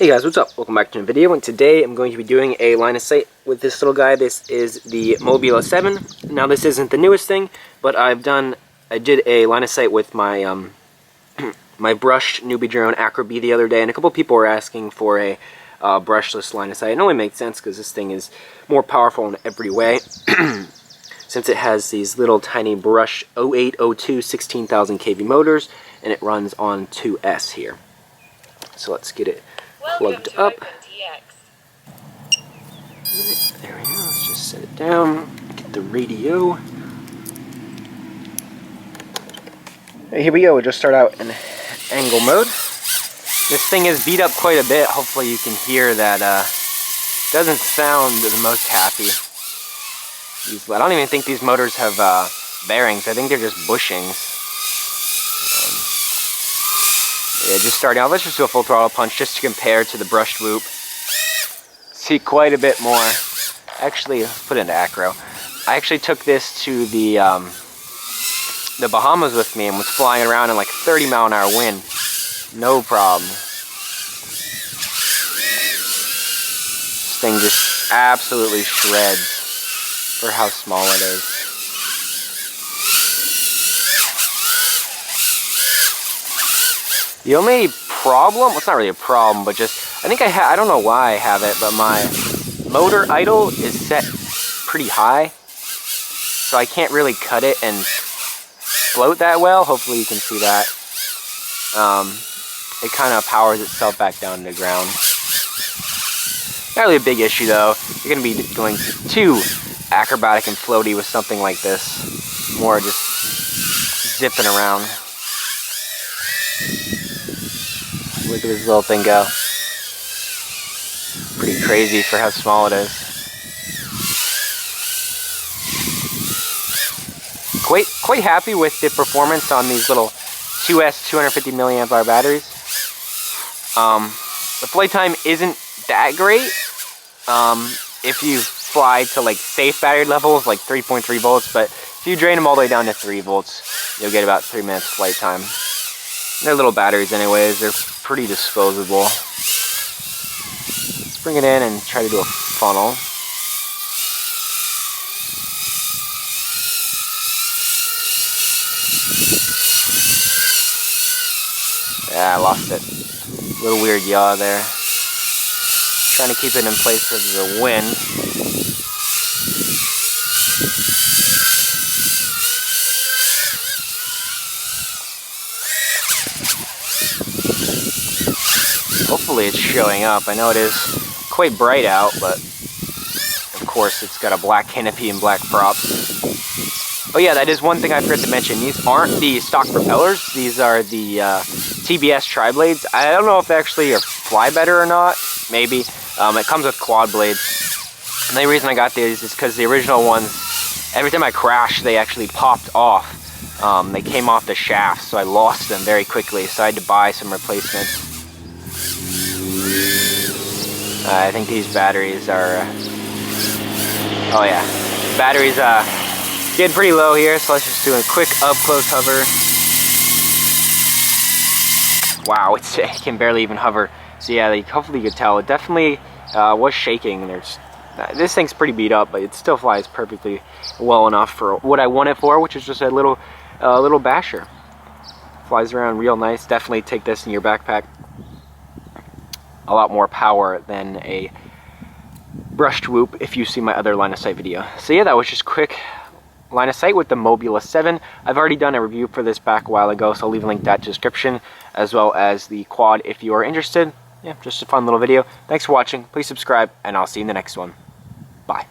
Hey guys, what's up? Welcome back to a video, and today I'm going to be doing a line of sight with this little guy. This is the Mobula 7. Now this isn't the newest thing, but I did a line of sight with my my brushed newbie drone RCAddict the other day, and a couple people were asking for a brushless line of sight. It only makes sense because this thing is more powerful in every way. Since it has these little tiny brush 0802 16,000 kV motors, and it runs on 2S here. So let's get it plugged up. There we go, let's just set it down, get the radio. Here we go, we'll just start out in angle mode. This thing is beat up quite a bit. Hopefully you can hear that doesn't sound the most happy. I don't even think these motors have bearings. I think they're just bushings. Yeah, just starting out. Let's just do a full throttle punch just to compare to the brushed whoop. See quite a bit more. Actually, put it into acro. I actually took this to the Bahamas with me and was flying around in like 30-mile-an-hour wind. No problem. This thing just absolutely shreds for how small it is. The only problem, well, it's not really a problem, but just, I think I don't know why I have it, but my motor idle is set pretty high, so I can't really cut it and float that well. Hopefully you can see that. It kind of powers itself back down to the ground. Not really a big issue though. You're going to be going too acrobatic and floaty with something like this. More just zipping around. Look at this little thing go. Pretty crazy for how small it is. Quite happy with the performance on these little 2S 250 milliamp hour batteries. The flight time isn't that great. If you fly to like safe battery levels, like 3.3 volts, but if you drain them all the way down to 3 volts, you'll get about 3 minutes flight time. They're little batteries anyways, they're pretty disposable. Let's bring it in and try to do a funnel. Yeah, I lost it. A little weird yaw there. Trying to keep it in place because of the wind. Hopefully it's showing up. I know it is quite bright out, but of course it's got a black canopy and black props. Oh yeah, that is one thing I forgot to mention. These aren't the stock propellers. These are the TBS tri-blades. I don't know if they actually fly better or not. Maybe. It comes with quad blades. And the reason I got these is because the original ones, every time I crashed, they actually popped off. They came off the shaft, so I lost them very quickly. So I had to buy some replacements. I think these batteries are, oh yeah, batteries getting pretty low here, so let's just do a quick up-close hover. Wow, it can barely even hover. So yeah, hopefully you could tell, it definitely was shaking. This thing's pretty beat up, but it still flies perfectly well enough for what I want it for, which is just a little basher. Flies around real nice. Definitely take this in your backpack. A lot more power than a brushed whoop if you see my other line of sight video. So yeah, that was just quick line of sight with the Mobula 7. I've already done a review for this back a while ago, so I'll leave a link to that description, as well as the quad if you are interested. Yeah, just a fun little video. Thanks for watching. Please subscribe, and I'll see you in the next one. Bye.